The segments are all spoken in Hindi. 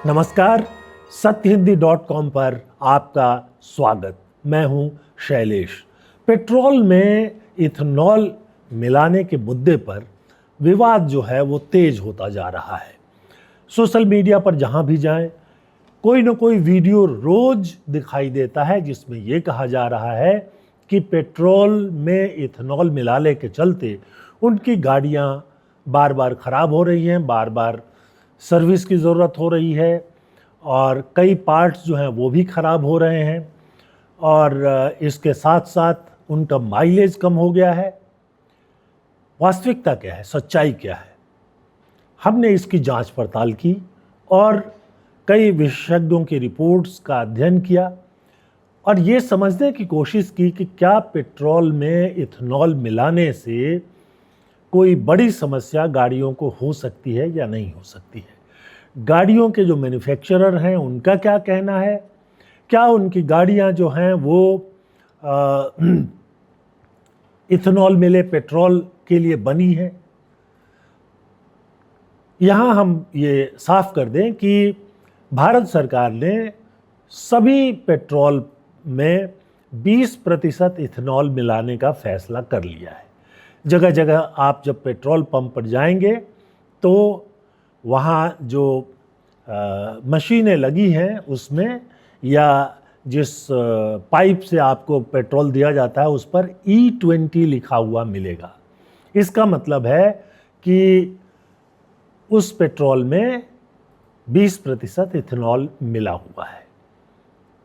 नमस्कार, सत्यहिंदी.com पर आपका स्वागत। मैं हूं शैलेश। पेट्रोल में इथेनॉल मिलाने के मुद्दे पर विवाद जो है वो तेज होता जा रहा है। सोशल मीडिया पर जहां भी जाएं, कोई ना कोई वीडियो रोज दिखाई देता है जिसमें ये कहा जा रहा है कि पेट्रोल में इथेनॉल मिलाने के चलते उनकी गाड़ियां बार बार खराब हो रही हैं, बार बार सर्विस की ज़रूरत हो रही है और कई पार्ट्स जो हैं वो भी ख़राब हो रहे हैं और इसके साथ साथ उनका माइलेज कम हो गया है। वास्तविकता क्या है, सच्चाई क्या है? हमने इसकी जांच पड़ताल की और कई विशेषज्ञों की रिपोर्ट्स का अध्ययन किया और ये समझने की कोशिश की कि क्या पेट्रोल में इथेनॉल मिलाने से कोई बड़ी समस्या गाड़ियों को हो सकती है या नहीं हो सकती है। गाड़ियों के जो मैन्युफैक्चरर हैं उनका क्या कहना है, क्या उनकी गाड़ियां जो हैं वो इथेनॉल मिले पेट्रोल के लिए बनी है। यहाँ हम ये साफ कर दें कि भारत सरकार ने सभी पेट्रोल में 20% इथेनॉल मिलाने का फैसला कर लिया है। जगह जगह आप जब पेट्रोल पंप पर जाएंगे तो वहाँ जो मशीनें लगी हैं उसमें या जिस पाइप से आपको पेट्रोल दिया जाता है उस पर E20 लिखा हुआ मिलेगा। इसका मतलब है कि उस पेट्रोल में 20% इथेनॉल मिला हुआ है।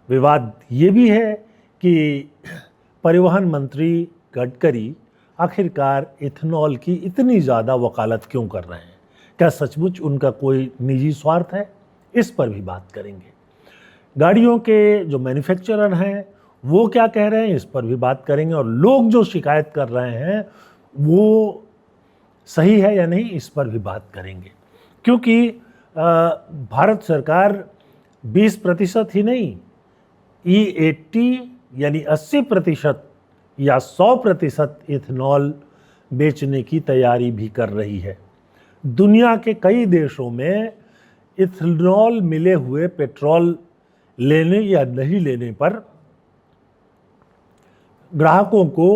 विवाद ये भी है कि परिवहन मंत्री गडकरी आखिरकार इथेनॉल की इतनी ज़्यादा वकालत क्यों कर रहे हैं? क्या सचमुच उनका कोई निजी स्वार्थ है? इस पर भी बात करेंगे। गाड़ियों के जो मैन्युफैक्चरर हैं वो क्या कह रहे हैं, इस पर भी बात करेंगे और लोग जो शिकायत कर रहे हैं वो सही है या नहीं, इस पर भी बात करेंगे। क्योंकि भारत सरकार 20% ही नहीं, E80 यानी 80% या 100% इथेनॉल बेचने की तैयारी भी कर रही है। दुनिया के कई देशों में इथेनॉल मिले हुए पेट्रोल लेने या नहीं लेने पर ग्राहकों को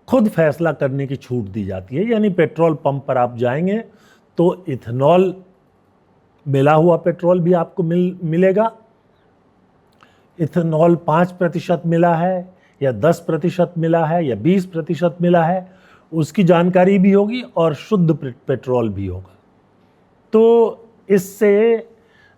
खुद फैसला करने की छूट दी जाती है। यानी पेट्रोल पंप पर आप जाएंगे तो इथेनॉल मिला हुआ पेट्रोल भी आपको मिलेगा। इथेनॉल 5% मिला है या 10% मिला है या 20% मिला है, उसकी जानकारी भी होगी और शुद्ध पेट्रोल भी होगा। तो इससे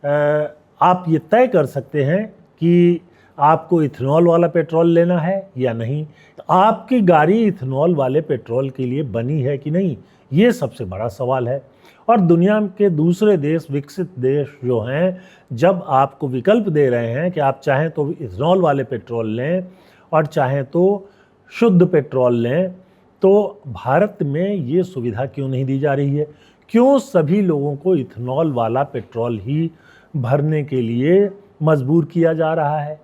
आप ये तय कर सकते हैं कि आपको इथेनॉल वाला पेट्रोल लेना है या नहीं। आपकी गाड़ी इथेनॉल वाले पेट्रोल के लिए बनी है कि नहीं, ये सबसे बड़ा सवाल है। और दुनिया के दूसरे देश, विकसित देश जो हैं, जब आपको विकल्प दे रहे हैं कि आप चाहें तो इथेनॉल वाले पेट्रोल लें और चाहें तो शुद्ध पेट्रोल लें, तो भारत में ये सुविधा क्यों नहीं दी जा रही है? क्यों सभी लोगों को इथेनॉल वाला पेट्रोल ही भरने के लिए मजबूर किया जा रहा है?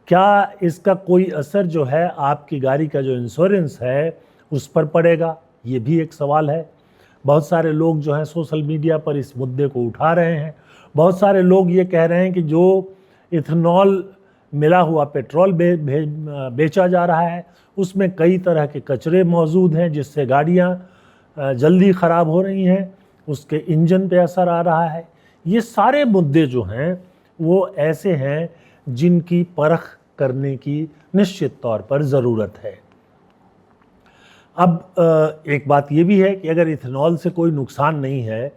क्या इसका कोई असर जो है आपकी गाड़ी का जो इंश्योरेंस है उस पर पड़ेगा? ये भी एक सवाल है। बहुत सारे लोग जो हैं सोशल मीडिया पर इस मुद्दे को उठा रहे हैं। बहुत सारे लोग ये कह रहे हैं कि जो इथेनॉल मिला हुआ पेट्रोल बेचा जा रहा है उसमें कई तरह के कचरे मौजूद हैं जिससे गाड़ियां जल्दी ख़राब हो रही हैं, उसके इंजन पे असर आ रहा है। ये सारे मुद्दे जो हैं वो ऐसे हैं जिनकी परख करने की निश्चित तौर पर ज़रूरत है। अब एक बात ये भी है कि अगर इथेनॉल से कोई नुकसान नहीं है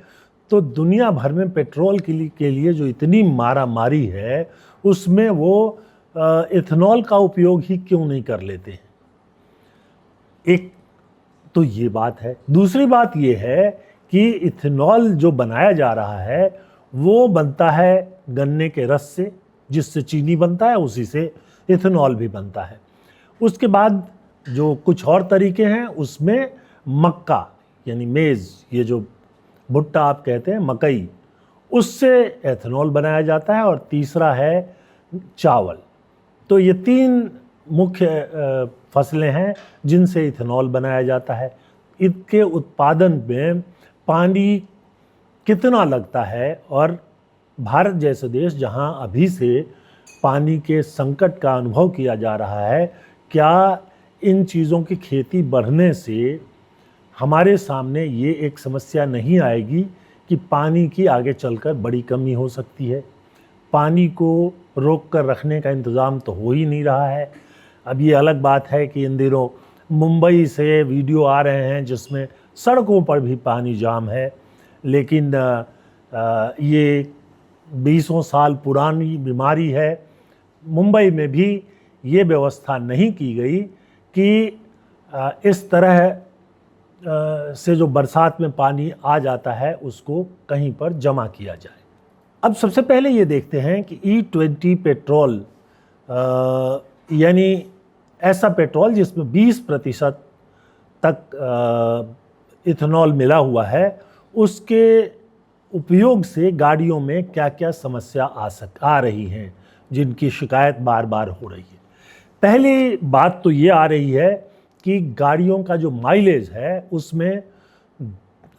तो दुनिया भर में पेट्रोल के लिए जो इतनी मारा मारी है उसमें वो इथेनॉल का उपयोग ही क्यों नहीं कर लेते हैं? एक तो ये बात है। दूसरी बात ये है कि इथेनॉल जो बनाया जा रहा है वो बनता है गन्ने के रस से, जिससे चीनी बनता है उसी से इथेनॉल भी बनता है। उसके बाद जो कुछ और तरीके हैं उसमें मक्का यानी मेज़, ये जो भुट्टा आप कहते हैं, मकई, उससे एथेनॉल बनाया जाता है। और तीसरा है चावल। तो ये 3 मुख्य फसलें हैं जिनसे इथेनॉल बनाया जाता है। इनके उत्पादन में पानी कितना लगता है और भारत जैसे देश जहां अभी से पानी के संकट का अनुभव किया जा रहा है, क्या इन चीज़ों की खेती बढ़ने से हमारे सामने ये एक समस्या नहीं आएगी कि पानी की आगे चलकर बड़ी कमी हो सकती है? पानी को रोक कर रखने का इंतज़ाम तो हो ही नहीं रहा है। अब ये अलग बात है कि इन दिनों मुंबई से वीडियो आ रहे हैं जिसमें सड़कों पर भी पानी जाम है, लेकिन ये बीसों साल पुरानी बीमारी है। मुंबई में भी ये व्यवस्था नहीं की गई कि इस तरह से जो बरसात में पानी आ जाता है उसको कहीं पर जमा किया जाए। अब सबसे पहले ये देखते हैं कि E20 पेट्रोल यानी ऐसा पेट्रोल जिसमें 20% तक इथेनॉल मिला हुआ है, उसके उपयोग से गाड़ियों में क्या क्या समस्या आ रही हैं जिनकी शिकायत बार बार हो रही है। पहली बात तो ये आ रही है कि गाड़ियों का जो माइलेज है उसमें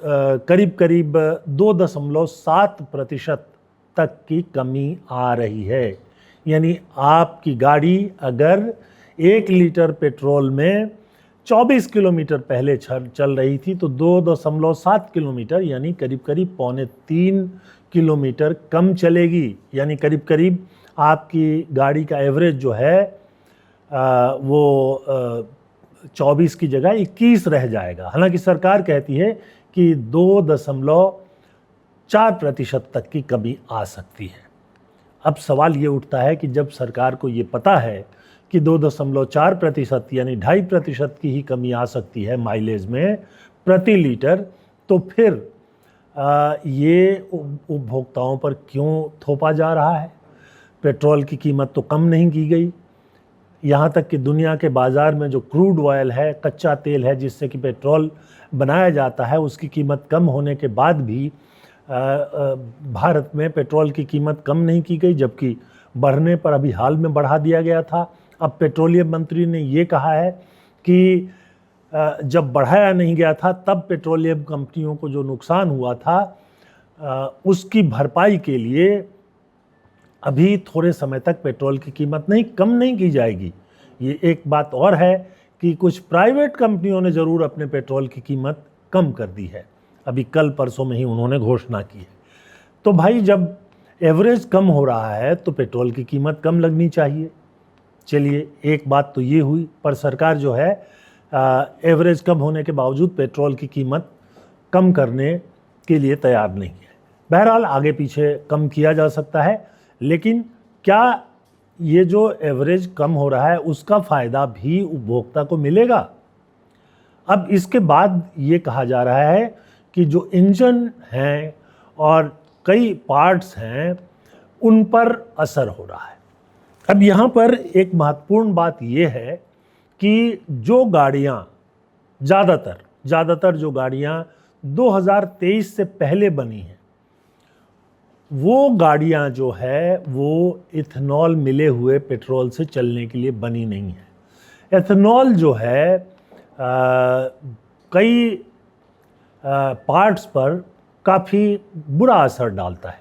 करीब करीब 2.7% तक की कमी आ रही है। यानी आपकी गाड़ी अगर 1 लीटर पेट्रोल में 24 किलोमीटर पहले चल रही थी तो 2.7 किलोमीटर यानी करीब करीब 2.25 किलोमीटर कम चलेगी। यानी करीब करीब आपकी गाड़ी का एवरेज जो है वो 24 की जगह 21 रह जाएगा। हालांकि सरकार कहती है कि 2.4% तक की कमी आ सकती है। अब सवाल ये उठता है कि जब सरकार को ये पता है कि 2.4% यानी 2.5% की ही कमी आ सकती है माइलेज में प्रति लीटर, तो फिर ये उपभोक्ताओं पर क्यों थोपा जा रहा है? पेट्रोल की कीमत तो कम नहीं की गई। यहाँ तक कि दुनिया के बाज़ार में जो क्रूड ऑयल है, कच्चा तेल है जिससे कि पेट्रोल बनाया जाता है, उसकी कीमत कम होने के बाद भी भारत में पेट्रोल की कीमत कम नहीं की गई, जबकि बढ़ने पर अभी हाल में बढ़ा दिया गया था। अब पेट्रोलियम मंत्री ने ये कहा है कि जब बढ़ाया नहीं गया था तब पेट्रोलियम कंपनियों को जो नुकसान हुआ था उसकी भरपाई के लिए अभी थोड़े समय तक पेट्रोल की कीमत कम नहीं की जाएगी। ये एक बात और है कि कुछ प्राइवेट कंपनियों ने ज़रूर अपने पेट्रोल की कीमत कम कर दी है, अभी कल परसों में ही उन्होंने घोषणा की है। तो भाई जब एवरेज कम हो रहा है तो पेट्रोल की कीमत कम लगनी चाहिए। चलिए, एक बात तो ये हुई, पर सरकार जो है एवरेज कम होने के बावजूद पेट्रोल की कीमत कम करने के लिए तैयार नहीं है। बहरहाल आगे पीछे कम किया जा सकता है, लेकिन क्या ये जो एवरेज कम हो रहा है उसका फ़ायदा भी उपभोक्ता को मिलेगा? अब इसके बाद ये कहा जा रहा है कि जो इंजन हैं और कई पार्ट्स हैं उन पर असर हो रहा है। अब यहाँ पर एक महत्वपूर्ण बात ये है कि जो गाड़ियाँ ज़्यादातर जो गाड़ियाँ 2023 से पहले बनी हैं, वो गाड़ियाँ जो है वो इथेनॉल मिले हुए पेट्रोल से चलने के लिए बनी नहीं है। इथेनॉल जो है कई पार्ट्स पर काफ़ी बुरा असर डालता है।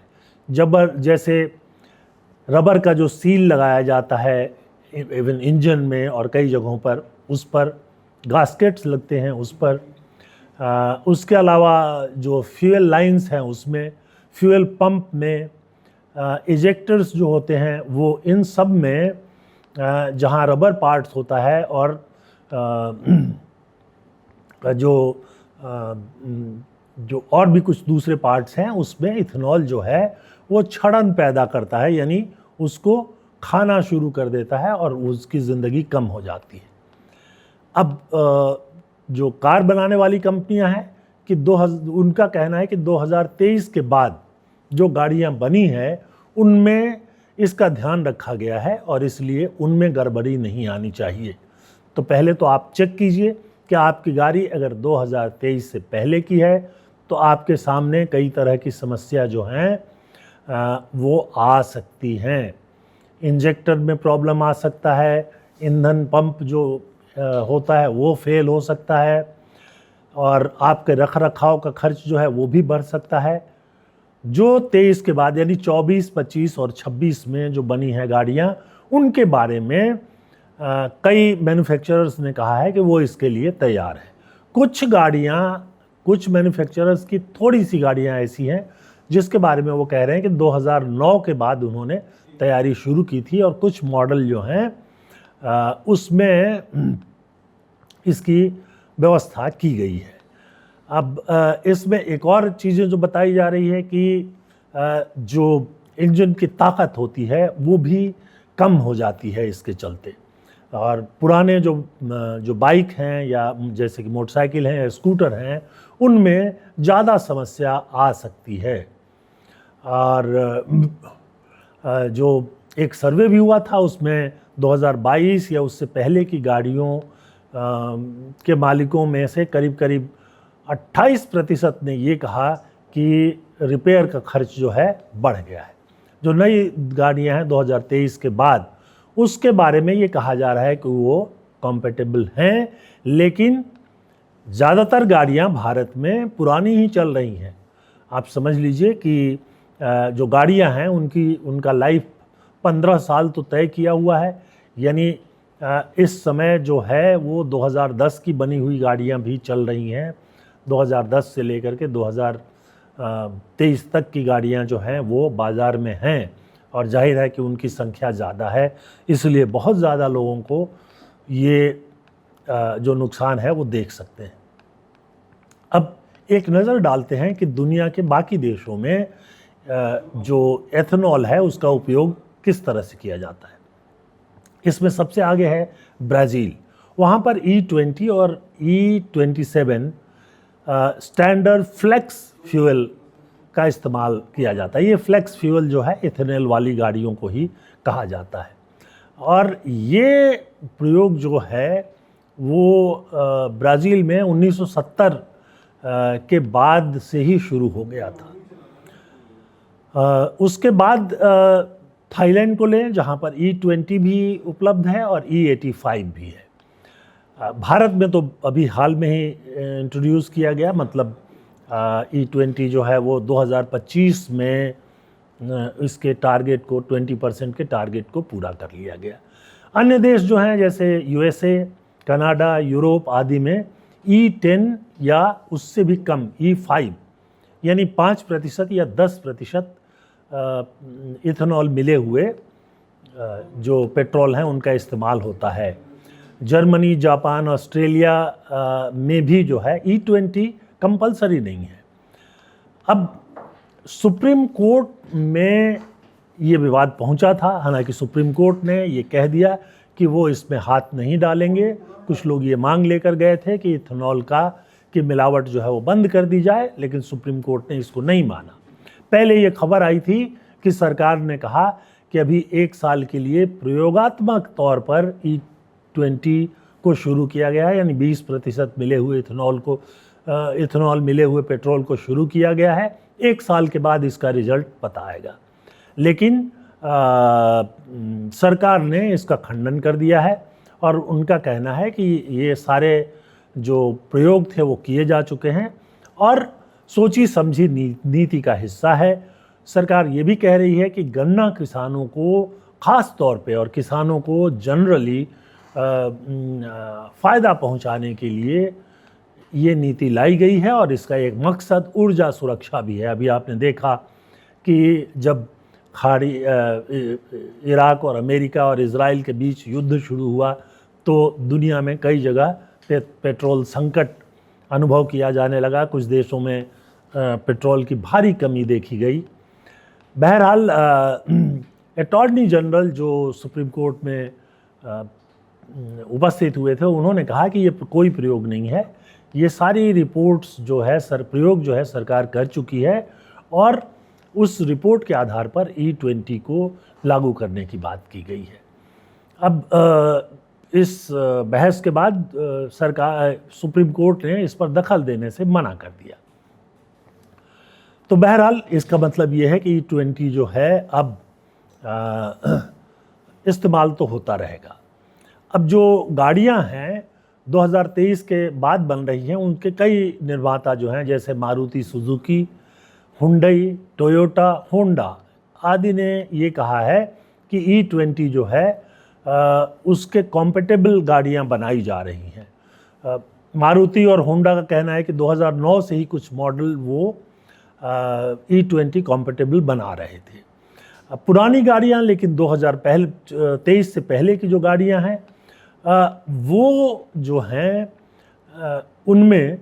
जैसे रबर का जो सील लगाया जाता है इवन इंजन में और कई जगहों पर, उस पर गास्केट्स लगते हैं उस पर। उसके अलावा जो फ्यूल लाइंस हैं उसमें, फ्यूल पंप में इजेक्टर्स जो होते हैं वो, इन सब में जहां रबर पार्ट्स होता है और जो और भी कुछ दूसरे पार्ट्स हैं उसमें इथेनॉल जो है वो क्षरण पैदा करता है, यानी उसको खाना शुरू कर देता है और उसकी ज़िंदगी कम हो जाती है। अब जो कार बनाने वाली कंपनियां हैं कि उनका कहना है कि 2023 के बाद जो गाड़ियां बनी हैं उनमें इसका ध्यान रखा गया है और इसलिए उनमें गड़बड़ी नहीं आनी चाहिए। तो पहले तो आप चेक कीजिए कि आपकी गाड़ी अगर 2023 से पहले की है तो आपके सामने कई तरह की समस्या जो हैं वो आ सकती हैं। इंजेक्टर में प्रॉब्लम आ सकता है, ईंधन पंप जो होता है वो फेल हो सकता है और आपके रख रखाव का खर्च जो है वो भी बढ़ सकता है। जो 23 के बाद यानी 24, 25 और 26 में जो बनी है गाड़ियां, उनके बारे में कई मैन्युफैक्चरर्स ने कहा है कि वो इसके लिए तैयार है। कुछ गाड़ियां, कुछ मैन्युफैक्चरर्स की थोड़ी सी गाड़ियां ऐसी हैं जिसके बारे में वो कह रहे हैं कि 2009 के बाद उन्होंने तैयारी शुरू की थी, और कुछ मॉडल जो हैं उसमें इसकी व्यवस्था की गई है। अब इसमें एक और चीज़ें जो बताई जा रही है कि जो इंजन की ताकत होती है वो भी कम हो जाती है इसके चलते, और पुराने जो बाइक हैं या जैसे कि मोटरसाइकिल हैं या स्कूटर हैं, उनमें ज़्यादा समस्या आ सकती है। और जो एक सर्वे भी हुआ था उसमें 2022 या उससे पहले की गाड़ियों के मालिकों में से करीब करीब 28% ने ये कहा कि रिपेयर का खर्च जो है बढ़ गया है। जो नई गाड़ियां हैं 2023 के बाद, उसके बारे में ये कहा जा रहा है कि वो कॉम्पेटेबल हैं, लेकिन ज़्यादातर गाड़ियां भारत में पुरानी ही चल रही हैं। आप समझ लीजिए कि जो गाड़ियां हैं उनका लाइफ 15 साल तो तय किया हुआ है, यानी इस समय जो है वो 2010 की बनी हुई गाड़ियां भी चल रही हैं। 2010 से लेकर के 2023 तक की गाड़ियां जो हैं वो बाज़ार में हैं, और जाहिर है कि उनकी संख्या ज़्यादा है, इसलिए बहुत ज़्यादा लोगों को ये जो नुकसान है वो देख सकते हैं। अब एक नज़र डालते हैं कि दुनिया के बाकी देशों में जो एथेनॉल है उसका उपयोग किस तरह से किया जाता है। इसमें सबसे आगे है ब्राज़ील। वहाँ पर E20 और E27 स्टैंडर्ड फ्लेक्स फ्यूल का इस्तेमाल किया जाता है। ये फ्लेक्स फ्यूल जो है इथेनॉल वाली गाड़ियों को ही कहा जाता है, और ये प्रयोग जो है वो ब्राज़ील में 1970 के बाद से ही शुरू हो गया था। उसके बाद थाईलैंड को लें, जहाँ पर E20 भी उपलब्ध है और E85 भी है। भारत में तो अभी हाल में ही इंट्रोड्यूस किया गया, मतलब E20 जो है वो 2025 में इसके टारगेट को 20% के टारगेट को पूरा कर लिया गया। अन्य देश जो हैं जैसे USA, कनाडा, यूरोप आदि में E10 या उससे भी कम E5 यानी 5% या 10% इथेनॉल मिले हुए जो पेट्रोल हैं उनका इस्तेमाल होता है। जर्मनी, जापान, ऑस्ट्रेलिया में भी जो है E20 कंपलसरी नहीं है। अब सुप्रीम कोर्ट में ये विवाद पहुंचा था, हालांकि सुप्रीम कोर्ट ने ये कह दिया कि वो इसमें हाथ नहीं डालेंगे। कुछ लोग ये मांग लेकर गए थे कि इथेनॉल की मिलावट जो है वो बंद कर दी जाए, लेकिन सुप्रीम कोर्ट ने इसको नहीं माना। पहले ये खबर आई थी कि सरकार ने कहा कि अभी 1 साल के लिए प्रयोगात्मक तौर पर E20 को शुरू किया गया है, यानी 20% मिले हुए इथेनॉल मिले हुए पेट्रोल को शुरू किया गया है। 1 साल के बाद इसका रिजल्ट पता आएगा, लेकिन सरकार ने इसका खंडन कर दिया है, और उनका कहना है कि ये सारे जो प्रयोग थे वो किए जा चुके हैं और सोची समझी नीति का हिस्सा है। सरकार ये भी कह रही है कि गन्ना किसानों को ख़ास तौर पे और किसानों को जनरली फ़ायदा पहुंचाने के लिए ये नीति लाई गई है, और इसका एक मकसद ऊर्जा सुरक्षा भी है। अभी आपने देखा कि जब इराक और अमेरिका और इज़राइल के बीच युद्ध शुरू हुआ तो दुनिया में कई जगह पेट्रोल संकट अनुभव किया जाने लगा। कुछ देशों में पेट्रोल की भारी कमी देखी गई। बहरहाल अटॉर्नी जनरल जो सुप्रीम कोर्ट में उपस्थित हुए थे, उन्होंने कहा कि ये कोई प्रयोग नहीं है, ये सारी रिपोर्ट्स जो है प्रयोग जो है सरकार कर चुकी है, और उस रिपोर्ट के आधार पर E20 को लागू करने की बात की गई है। अब इस बहस के बाद सुप्रीम कोर्ट ने इस पर दखल देने से मना कर दिया। तो बहरहाल इसका मतलब ये है कि E20 जो है अब इस्तेमाल तो होता रहेगा। अब जो गाड़ियां हैं 2023 के बाद बन रही हैं, उनके कई निर्माता जो हैं जैसे Maruti Suzuki, Hyundai, Toyota, Honda आदि ने ये कहा है कि E20 जो है उसके कॉम्पेटेबल गाड़ियां बनाई जा रही हैं। मारुति और होंडा का कहना है कि 2009 से ही कुछ मॉडल वो E20 कॉम्पेटेबल बना रहे थे। पुरानी गाड़ियां, लेकिन 2023 से पहले की जो गाड़ियां हैं वो जो हैं उनमें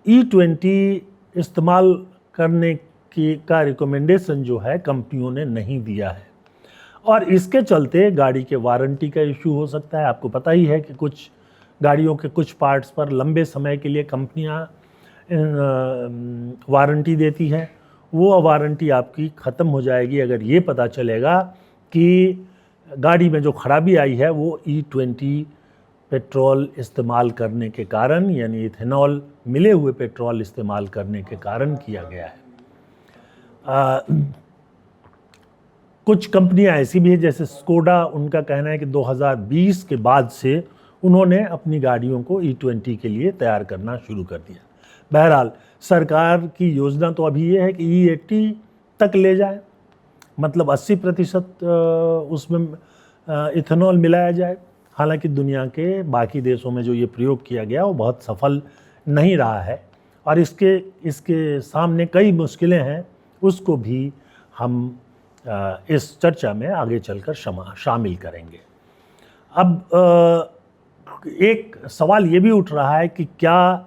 E20 इस्तेमाल करने की का रिकमेंडेशन जो है कंपनियों ने नहीं दिया है, और इसके चलते गाड़ी के वारंटी का इशू हो सकता है। आपको पता ही है कि कुछ गाड़ियों के कुछ पार्ट्स पर लंबे समय के लिए कंपनियां वारंटी देती हैं, वो वारंटी आपकी ख़त्म हो जाएगी अगर ये पता चलेगा कि गाड़ी में जो खराबी आई है वो E20 पेट्रोल इस्तेमाल करने के कारण, यानी इथेनॉल मिले हुए पेट्रोल इस्तेमाल करने के कारण किया गया है। कुछ कंपनियां ऐसी भी है जैसे स्कोडा, उनका कहना है कि 2020 के बाद से उन्होंने अपनी गाड़ियों को E20 के लिए तैयार करना शुरू कर दिया। बहरहाल सरकार की योजना तो अभी ये है कि E80 तक ले जाए, मतलब 80% उसमें इथेनॉल मिलाया जाए। हालांकि दुनिया के बाकी देशों में जो ये प्रयोग किया गया वो बहुत सफल नहीं रहा है, और इसके सामने कई मुश्किलें हैं, उसको भी हम इस चर्चा में आगे चलकर शामिल करेंगे। अब एक सवाल ये भी उठ रहा है कि क्या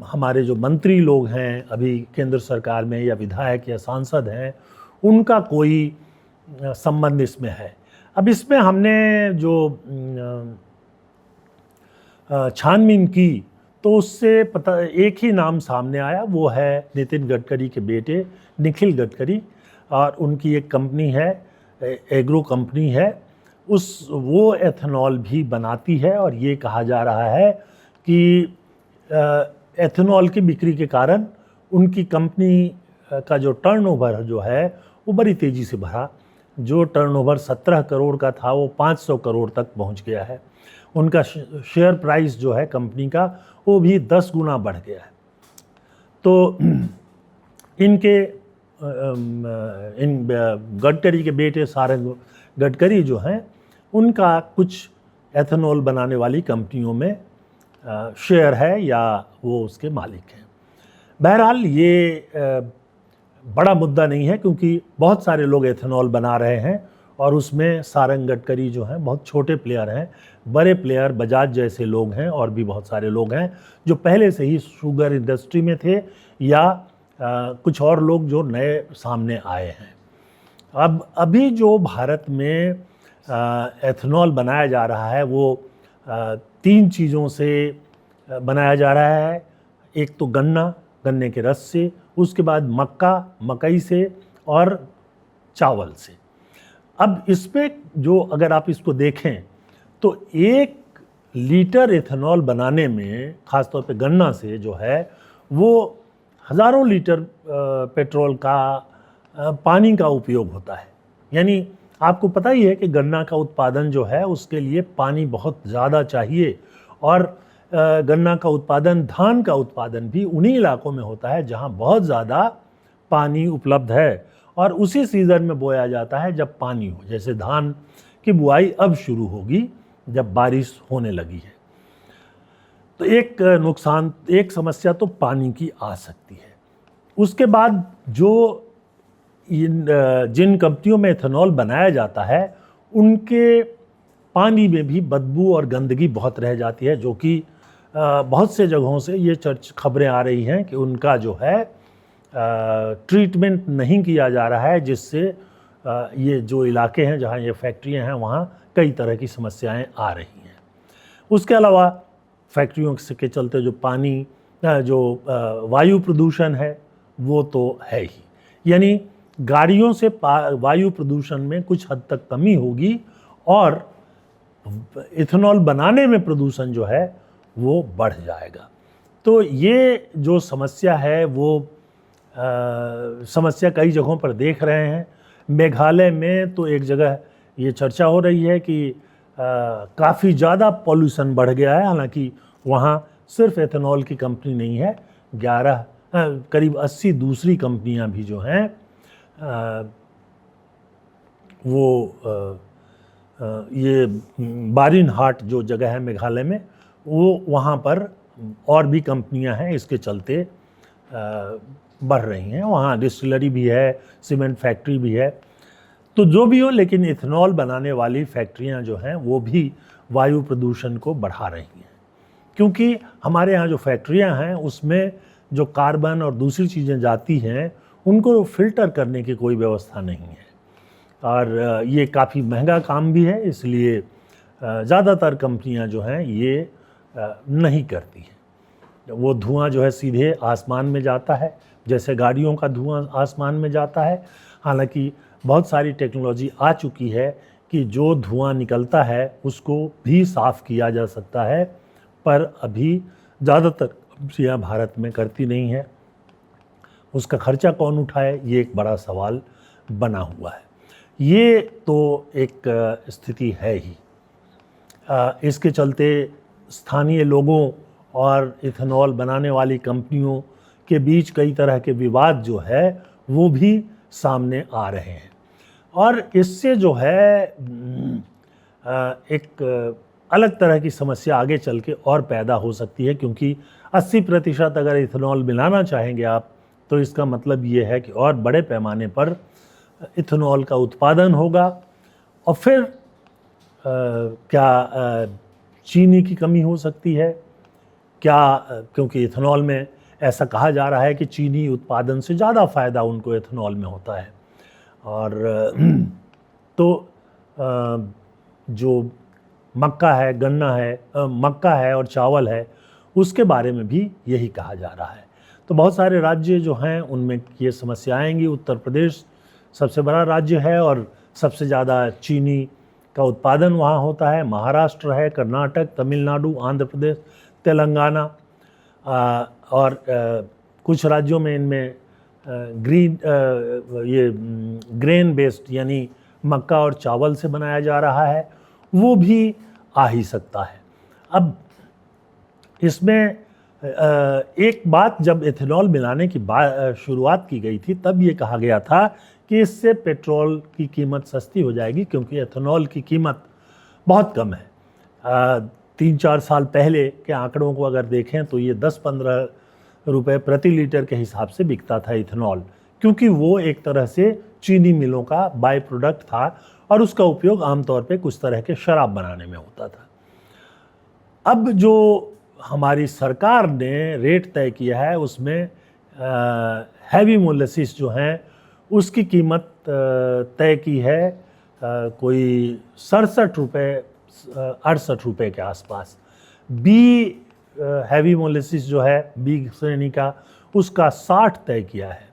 हमारे जो मंत्री लोग हैं अभी केंद्र सरकार में, या विधायक या सांसद हैं, उनका कोई संबंध इसमें है। अब इसमें हमने जो छानबीन की तो उससे पता एक ही नाम सामने आया, वो है नितिन गडकरी के बेटे निखिल गडकरी, और उनकी एक कंपनी है, एग्रो कंपनी है, वो एथेनॉल भी बनाती है, और ये कहा जा रहा है कि एथेनॉल की बिक्री के कारण उनकी कंपनी का जो टर्नओवर जो है वो बड़ी तेज़ी से बढ़ा। जो टर्नओवर 17 करोड़ का था वो 500 करोड़ तक पहुंच गया है। उनका शेयर प्राइस जो है कंपनी का वो भी 10 गुना बढ़ गया है। तो इन गडकरी के बेटे सारंग गडकरी जो हैं उनका कुछ एथेनॉल बनाने वाली कंपनियों में शेयर है, या वो उसके मालिक हैं। बहरहाल ये बड़ा मुद्दा नहीं है, क्योंकि बहुत सारे लोग एथेनॉल बना रहे हैं, और उसमें सारंग गडकरी जो हैं बहुत छोटे प्लेयर हैं। बड़े प्लेयर बजाज जैसे लोग हैं, और भी बहुत सारे लोग हैं जो पहले से ही शुगर इंडस्ट्री में थे, या कुछ और लोग जो नए सामने आए हैं। अब अभी जो भारत में एथेनॉल बनाया जा रहा है वो 3 चीज़ों से बनाया जा रहा है। एक तो गन्ने के रस से, उसके बाद मकई से, और चावल से। अब इसमें जो अगर आप इसको देखें तो 1 लीटर एथेनॉल बनाने में, ख़ासतौर पे गन्ना से जो है, वो हज़ारों लीटर पेट्रोल का पानी का उपयोग होता है। यानी आपको पता ही है कि गन्ना का उत्पादन जो है उसके लिए पानी बहुत ज़्यादा चाहिए, और गन्ना का उत्पादन, धान का उत्पादन भी उन्हीं इलाकों में होता है जहां बहुत ज़्यादा पानी उपलब्ध है, और उसी सीज़न में बोया जाता है जब पानी हो। जैसे धान की बुआई अब शुरू होगी जब बारिश होने लगी है। तो एक समस्या तो पानी की आ सकती है। उसके बाद जिन कंपनियों में एथेनॉल बनाया जाता है उनके पानी में भी बदबू और गंदगी बहुत रह जाती है, जो कि बहुत से जगहों से ये खबरें आ रही हैं कि उनका जो है ट्रीटमेंट नहीं किया जा रहा है, जिससे ये जो इलाके हैं जहाँ ये फैक्ट्रियाँ हैं वहाँ कई तरह की समस्याएं आ रही हैं। उसके अलावा फैक्ट्रियों के चलते जो वायु प्रदूषण है वो तो है ही, यानी गाड़ियों से वायु प्रदूषण में कुछ हद तक कमी होगी, और इथेनॉल बनाने में प्रदूषण जो है वो बढ़ जाएगा। तो ये जो समस्या है वो समस्या कई जगहों पर देख रहे हैं। मेघालय में तो एक जगह ये चर्चा हो रही है कि काफ़ी ज़्यादा पॉल्यूशन बढ़ गया है। हालांकि वहाँ सिर्फ एथेनॉल की कंपनी नहीं है, 11 करीब 80 दूसरी कंपनियां भी जो हैं वो ये बारिन हाट जो जगह है मेघालय में, वो वहाँ पर और भी कंपनियां हैं इसके चलते बढ़ रही हैं। वहाँ डिस्टिलरी भी है, सीमेंट फैक्ट्री भी है। तो जो भी हो, लेकिन इथेनॉल बनाने वाली फैक्ट्रियां जो हैं वो भी वायु प्रदूषण को बढ़ा रही हैं, क्योंकि हमारे यहाँ जो फैक्ट्रियां हैं उसमें जो कार्बन और दूसरी चीज़ें जाती हैं उनको फिल्टर करने की कोई व्यवस्था नहीं है, और ये काफ़ी महंगा काम भी है, इसलिए ज़्यादातर कंपनियां जो हैं ये नहीं करती हैं। वो धुआं जो है सीधे आसमान में जाता है, जैसे गाड़ियों का धुआं आसमान में जाता है। हालांकि बहुत सारी टेक्नोलॉजी आ चुकी है कि जो धुआं निकलता है उसको भी साफ़ किया जा सकता है, पर अभी ज़्यादातर कंपनियां भारत में करती नहीं है। उसका खर्चा कौन उठाए, ये एक बड़ा सवाल बना हुआ है। ये तो एक स्थिति है ही। इसके चलते स्थानीय लोगों और इथेनॉल बनाने वाली कंपनियों के बीच कई तरह के विवाद जो है वो भी सामने आ रहे हैं, और इससे जो है एक अलग तरह की समस्या आगे चल के और पैदा हो सकती है, क्योंकि 80% अगर इथेनॉल मिलाना चाहेंगे आप, तो इसका मतलब ये है कि और बड़े पैमाने पर इथेनॉल का उत्पादन होगा। और फिर क्या चीनी की कमी हो सकती है क्या, क्योंकि इथेनॉल में ऐसा कहा जा रहा है कि चीनी उत्पादन से ज़्यादा फ़ायदा उनको इथेनॉल में होता है। और तो जो मक्का है, गन्ना है, मक्का है और चावल है, उसके बारे में भी यही कहा जा रहा है। तो बहुत सारे राज्य जो हैं उनमें ये समस्या आएंगी। उत्तर प्रदेश सबसे बड़ा राज्य है और सबसे ज़्यादा चीनी का उत्पादन वहाँ होता है। महाराष्ट्र है, कर्नाटक, तमिलनाडु, आंध्र प्रदेश, तेलंगाना, और कुछ राज्यों में इनमें ग्रेन बेस्ड यानी मक्का और चावल से बनाया जा रहा है, वो भी आ ही सकता है। अब इसमें एक बात, जब एथेनॉल मिलाने की शुरुआत की गई थी तब ये कहा गया था कि इससे पेट्रोल की कीमत सस्ती हो जाएगी, क्योंकि एथेनॉल की कीमत बहुत कम है। 3-4 साल पहले के आंकड़ों को अगर देखें तो ये 10-15 रुपए प्रति लीटर के हिसाब से बिकता था इथेनॉल, क्योंकि वो एक तरह से चीनी मिलों का बाय प्रोडक्ट था और उसका उपयोग आमतौर पे कुछ तरह के शराब बनाने में होता था। अब जो हमारी सरकार ने रेट तय किया है उसमें हैवी मोलेसिस जो हैं उसकी कीमत तय की है कोई 67 रुपये 68 रुपये के आसपास। बी हैवी मोलेसिस जो है बी श्रेणी का, उसका 60 तय किया है,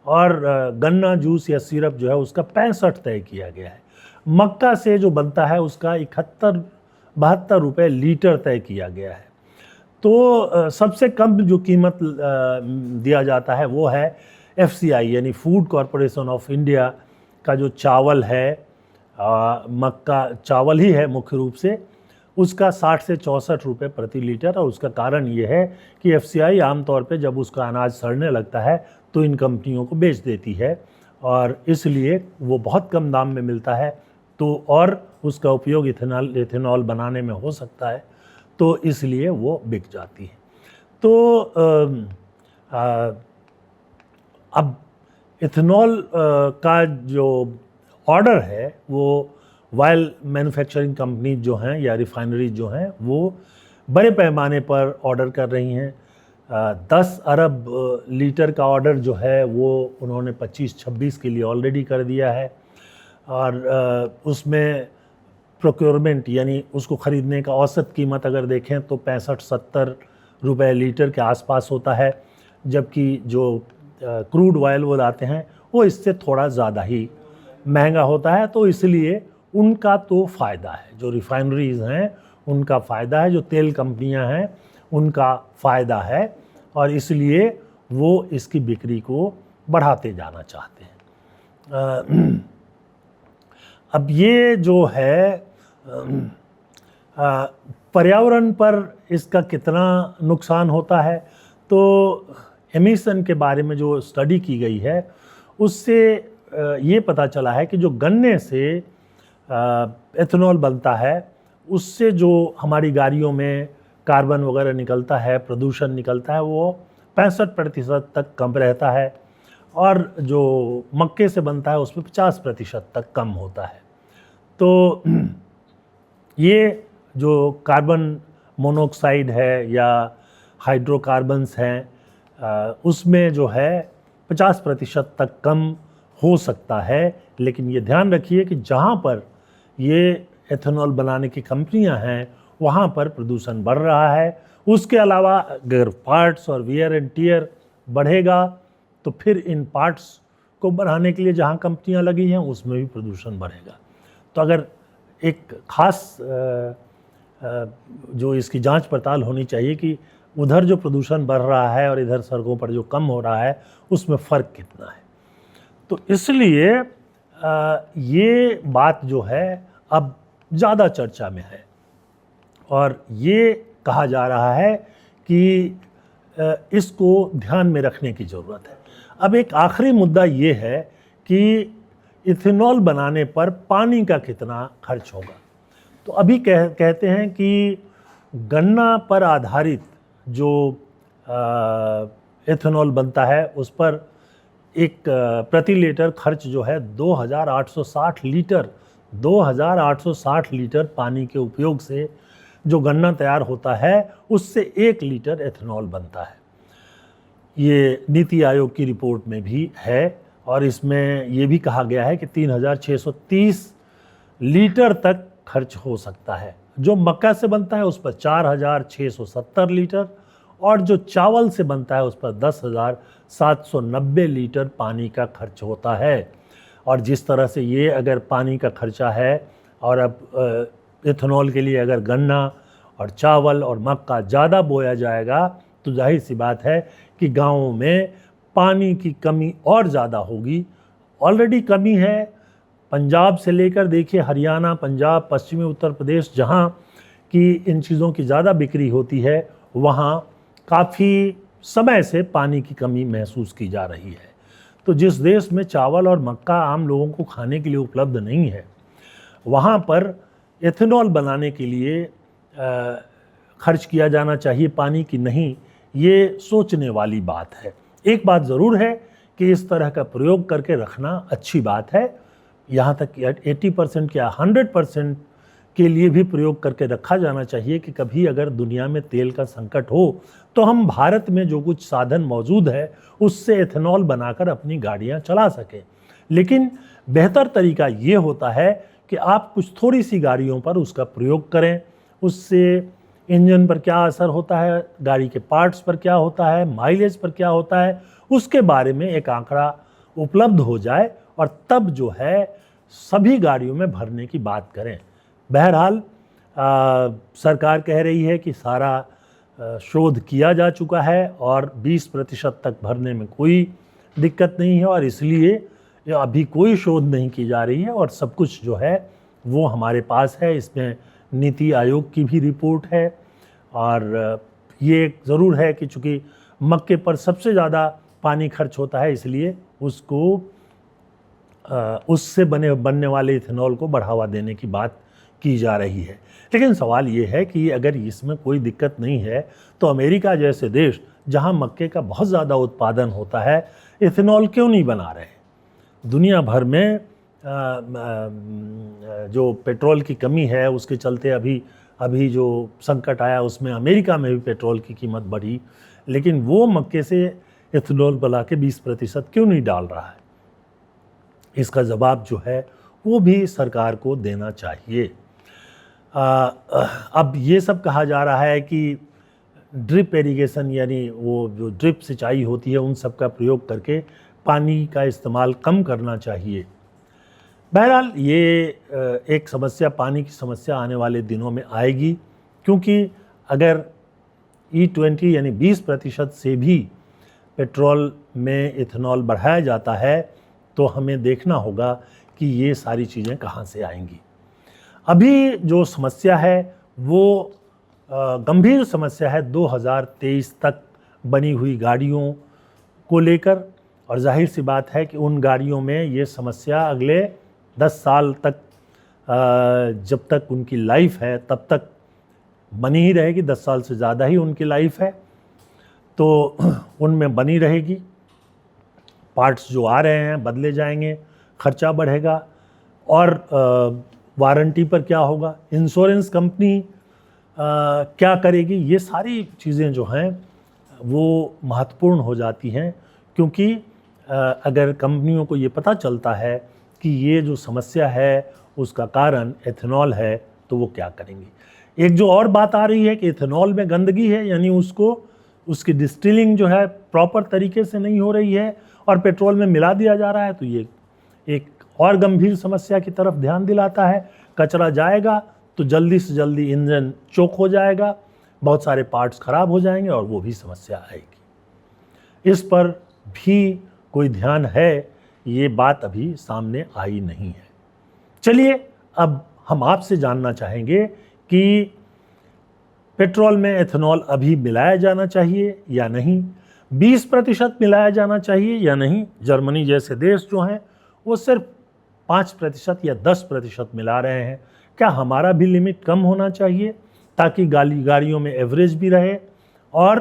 और गन्ना जूस या सिरप जो है उसका 65 तय किया गया है। मक्का से जो बनता है उसका 71-72 रुपये लीटर तय किया गया है। तो सबसे कम जो कीमत दिया जाता है वो है FCI यानी फूड कॉरपोरेशन ऑफ इंडिया का जो चावल है, मक्का चावल ही है मुख्य रूप से, उसका 60 से 64 रुपये प्रति लीटर। और उसका कारण ये है कि FCI आमतौर पे जब उसका अनाज सड़ने लगता है तो इन कंपनियों को बेच देती है, और इसलिए वो बहुत कम दाम में मिलता है, तो और उसका उपयोग इथेनॉल बनाने में हो सकता है, तो इसलिए वो बिक जाती है। तो अब इथेनॉल का जो ऑर्डर है वो वाइल मैन्युफैक्चरिंग कंपनी जो हैं या रिफाइनरी जो हैं वो बड़े पैमाने पर ऑर्डर कर रही हैं। 10 अरब लीटर का ऑर्डर जो है वो उन्होंने 25-26 के लिए ऑलरेडी कर दिया है, और उसमें प्रोक्योरमेंट यानी उसको ख़रीदने का औसत कीमत अगर देखें तो 65-70 रुपये लीटर के आसपास होता है, जबकि जो क्रूड ऑयल वो लाते हैं वो इससे थोड़ा ज़्यादा ही महंगा होता है। तो इसलिए उनका तो फ़ायदा है, जो रिफाइनरीज़ हैं उनका फ़ायदा है, जो तेल कंपनियां हैं उनका फ़ायदा है, और इसलिए वो इसकी बिक्री को बढ़ाते जाना चाहते हैं। अब ये जो है पर्यावरण पर इसका कितना नुकसान होता है, तो एमिशन के बारे में जो स्टडी की गई है उससे ये पता चला है कि जो गन्ने से एथेनॉल बनता है उससे जो हमारी गाड़ियों में कार्बन वगैरह निकलता है, प्रदूषण निकलता है, वो 65% तक कम रहता है और जो मक्के से बनता है उसमें 50% तक कम होता है। तो ये जो कार्बन मोनोऑक्साइड है या हाइड्रोकार्बन्स हैं उसमें जो है 50% तक कम हो सकता है। लेकिन ये ध्यान रखिए कि जहाँ पर ये एथेनॉल बनाने की कंपनियां हैं वहाँ पर प्रदूषण बढ़ रहा है। उसके अलावा अगर पार्ट्स और वियर एंड टियर बढ़ेगा तो फिर इन पार्ट्स को बढ़ाने के लिए जहाँ कंपनियां लगी हैं उसमें भी प्रदूषण बढ़ेगा। तो अगर एक खास जो इसकी जांच पड़ताल होनी चाहिए कि उधर जो प्रदूषण बढ़ रहा है और इधर सड़कों पर जो कम हो रहा है उसमें फ़र्क कितना है। तो इसलिए ये बात जो है अब ज़्यादा चर्चा में है और ये कहा जा रहा है कि इसको ध्यान में रखने की ज़रूरत है। अब एक आखिरी मुद्दा ये है कि इथेनॉल बनाने पर पानी का कितना खर्च होगा। तो अभी कहते हैं कि गन्ना पर आधारित जो एथेनॉल बनता है उस पर एक प्रति लीटर खर्च जो है 2860 लीटर पानी के उपयोग से जो गन्ना तैयार होता है उससे 1 लीटर एथेनॉल बनता है। ये नीति आयोग की रिपोर्ट में भी है और इसमें ये भी कहा गया है कि 3630 लीटर तक खर्च हो सकता है। जो मक्का से बनता है उस पर 4670 लीटर और जो चावल से बनता है उस पर 10,790 लीटर पानी का खर्च होता है। और जिस तरह से ये अगर पानी का खर्चा है और अब एथेनॉल के लिए अगर गन्ना और चावल और मक्का ज़्यादा बोया जाएगा तो जाहिर सी बात है कि गाँवों में पानी की कमी और ज़्यादा होगी। ऑलरेडी कमी है। पंजाब से लेकर देखिए हरियाणा, पंजाब, पश्चिमी उत्तर प्रदेश जहाँ की इन चीज़ों की ज़्यादा बिक्री होती है वहाँ काफ़ी समय से पानी की कमी महसूस की जा रही है। तो जिस देश में चावल और मक्का आम लोगों को खाने के लिए उपलब्ध नहीं है वहाँ पर एथेनॉल बनाने के लिए खर्च किया जाना चाहिए पानी की नहीं, ये सोचने वाली बात है। एक बात ज़रूर है कि इस तरह का प्रयोग करके रखना अच्छी बात है। यहाँ तक कि 80% या 100% के लिए भी प्रयोग करके रखा जाना चाहिए कि कभी अगर दुनिया में तेल का संकट हो तो हम भारत में जो कुछ साधन मौजूद है उससे एथेनॉल बनाकर अपनी गाड़ियाँ चला सकें। लेकिन बेहतर तरीका ये होता है कि आप कुछ थोड़ी सी गाड़ियों पर उसका प्रयोग करें। उससे इंजन पर क्या असर होता है, गाड़ी के पार्ट्स पर क्या होता है, माइलेज पर क्या होता है, उसके बारे में एक आंकड़ा उपलब्ध हो जाए और तब जो है सभी गाड़ियों में भरने की बात करें। बहरहाल सरकार कह रही है कि सारा शोध किया जा चुका है और 20% तक भरने में कोई दिक्कत नहीं है और इसलिए अभी कोई शोध नहीं की जा रही है और सब कुछ जो है वो हमारे पास है। इसमें नीति आयोग की भी रिपोर्ट है और ये ज़रूर है कि चूँकि मक्के पर सबसे ज़्यादा पानी खर्च होता है इसलिए उसको उससे बनने वाले इथेनॉल को बढ़ावा देने की बात की जा रही है। लेकिन सवाल ये है कि अगर इसमें कोई दिक्कत नहीं है तो अमेरिका जैसे देश जहां मक्के का बहुत ज़्यादा उत्पादन होता है इथेनॉल क्यों नहीं बना रहे। दुनिया भर में जो पेट्रोल की कमी है उसके चलते अभी जो संकट आया उसमें अमेरिका में भी पेट्रोल की कीमत बढ़ी, लेकिन वो मक्के से इथेनॉल बना के 20% क्यों नहीं डाल रहा है। इसका जवाब जो है वो भी सरकार को देना चाहिए। अब ये सब कहा जा रहा है कि ड्रिप इरिगेशन यानी वो जो ड्रिप सिंचाई होती है उन सब का प्रयोग करके पानी का इस्तेमाल कम करना चाहिए। बहरहाल ये एक समस्या, पानी की समस्या आने वाले दिनों में आएगी, क्योंकि अगर E20 यानी 20% से भी पेट्रोल में इथेनॉल बढ़ाया जाता है तो हमें देखना होगा कि ये सारी चीज़ें कहाँ से आएंगी। अभी जो समस्या है वो गंभीर समस्या है 2023 तक बनी हुई गाड़ियों को लेकर, और जाहिर सी बात है कि उन गाड़ियों में ये समस्या अगले 10 साल तक, जब तक उनकी लाइफ है तब तक बनी ही रहेगी। 10 साल से ज़्यादा ही उनकी लाइफ है, तो उनमें बनी रहेगी। पार्ट्स जो आ रहे हैं बदले जाएंगे, खर्चा बढ़ेगा, और वारंटी पर क्या होगा, इंश्योरेंस कंपनी क्या करेगी, ये सारी चीज़ें जो हैं वो महत्वपूर्ण हो जाती हैं। क्योंकि अगर कंपनियों को ये पता चलता है कि ये जो समस्या है उसका कारण एथेनॉल है, तो वो क्या करेंगी। एक जो और बात आ रही है कि एथेनॉल में गंदगी है, यानी उसकी डिस्टिलिंग जो है प्रॉपर तरीके से नहीं हो रही है और पेट्रोल में मिला दिया जा रहा है, तो ये एक और गंभीर समस्या की तरफ ध्यान दिलाता है। कचरा जाएगा तो जल्दी से जल्दी इंजन चोक हो जाएगा, बहुत सारे पार्ट्स खराब हो जाएंगे और वो भी समस्या आएगी। इस पर भी कोई ध्यान है, ये बात अभी सामने आई नहीं है। चलिए अब हम आपसे जानना चाहेंगे कि पेट्रोल में एथेनॉल अभी मिलाया जाना चाहिए या नहीं, 20% मिलाया जाना चाहिए या नहीं। जर्मनी जैसे देश जो हैं वो सिर्फ 5% या 10% मिला रहे हैं। क्या हमारा भी लिमिट कम होना चाहिए ताकि गाड़ियों में एवरेज भी रहे और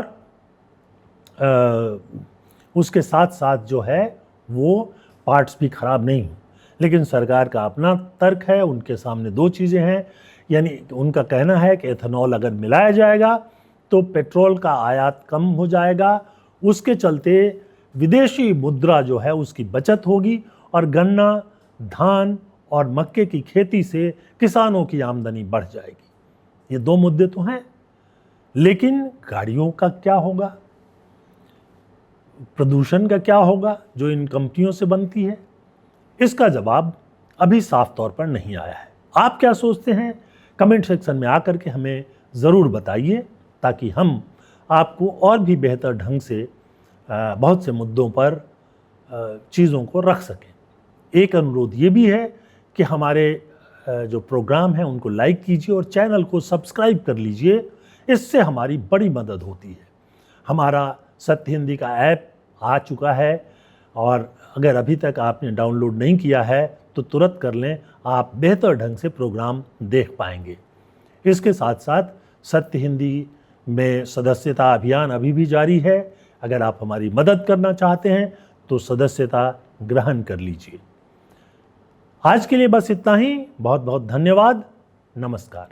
उसके साथ साथ जो है वो पार्ट्स भी खराब नहीं हो। लेकिन सरकार का अपना तर्क है, उनके सामने दो चीज़ें हैं। यानी उनका कहना है कि एथेनॉल अगर मिलाया जाएगा तो पेट्रोल का आयात कम हो जाएगा, उसके चलते विदेशी मुद्रा जो है उसकी बचत होगी और गन्ना, धान और मक्के की खेती से किसानों की आमदनी बढ़ जाएगी। ये दो मुद्दे तो हैं, लेकिन गाड़ियों का क्या होगा, प्रदूषण का क्या होगा जो इन कंपनियों से बनती है, इसका जवाब अभी साफ तौर पर नहीं आया है। आप क्या सोचते हैं, कमेंट सेक्शन में आकर के हमें ज़रूर बताइए, ताकि हम आपको और भी बेहतर ढंग से बहुत से मुद्दों पर चीज़ों को रख सकें। एक अनुरोध ये भी है कि हमारे जो प्रोग्राम हैं उनको लाइक कीजिए और चैनल को सब्सक्राइब कर लीजिए, इससे हमारी बड़ी मदद होती है। हमारा सत्य हिंदी का ऐप आ चुका है और अगर अभी तक आपने डाउनलोड नहीं किया है तो तुरंत कर लें, आप बेहतर ढंग से प्रोग्राम देख पाएंगे। इसके साथ साथ सत्य हिंदी में सदस्यता अभियान अभी भी जारी है। अगर आप हमारी मदद करना चाहते हैं तो सदस्यता ग्रहण कर लीजिए। आज के लिए बस इतना ही। बहुत बहुत धन्यवाद। नमस्कार।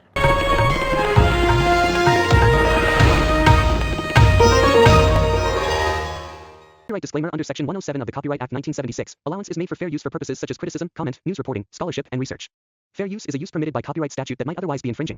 Copyright disclaimer under Section 107 of the Copyright Act 1976. Allowance is made for fair use for purposes such as criticism, comment, news reporting, scholarship, and research. Fair use is a use permitted by copyright statute that might otherwise be infringing.